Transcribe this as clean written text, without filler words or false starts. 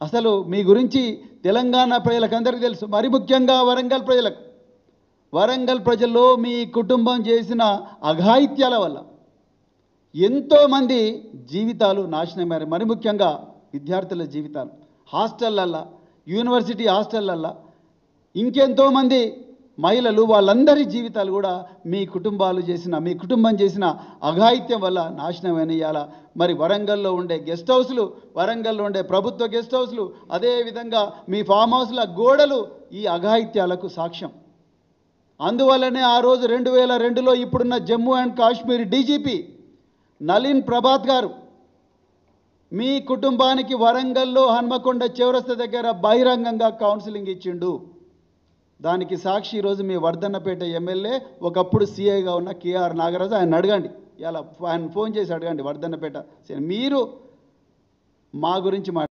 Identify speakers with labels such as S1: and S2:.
S1: అసలు మీ గురించి తెలంగాణ ప్రజలకందరికీ తెలుసు, మరి ముఖ్యంగా వరంగల్ ప్రజలకు. వరంగల్ ప్రజల్లో మీ కుటుంబం చేసిన అఘాయిత్యాల వల్ల ఎంతోమంది జీవితాలు నాశనమయ్యారు. మరి ముఖ్యంగా విద్యార్థుల జీవితాలు, హాస్టళ్ళల్లో, యూనివర్సిటీ హాస్టళ్ళల్లో ఇంకెంతోమంది మహిళలు, వాళ్ళందరి జీవితాలు కూడా మీ కుటుంబం చేసిన అఘాయిత్యం వల్ల నాశనమైన. ఇవాళ మరి వరంగల్లో ఉండే గెస్ట్ హౌస్లు, వరంగల్లో ఉండే ప్రభుత్వ గెస్ట్ హౌస్లు, అదేవిధంగా మీ ఫామ్ హౌస్ల గోడలు ఈ అఘాయిత్యాలకు సాక్ష్యం. అందువల్లనే ఆ రోజు 2002లో ఇప్పుడున్న జమ్మూ అండ్ కాశ్మీర్ డీజీపీ నలిన్ ప్రభాత్ గారు మీ కుటుంబానికి వరంగల్లో హన్మకొండ చౌరస్తా దగ్గర బహిరంగంగా కౌన్సిలింగ్ ఇచ్చిండు. దానికి సాక్షి ఈరోజు మీ వర్ధన్నపేట ఎమ్మెల్యే, ఒకప్పుడు సీఐగా ఉన్న కేఆర్ నాగరాజు. ఆయన అడగండి, ఇలా ఆయన ఫోన్ చేసి అడగండి వర్ధన్నపేట. మీరు మా గురించి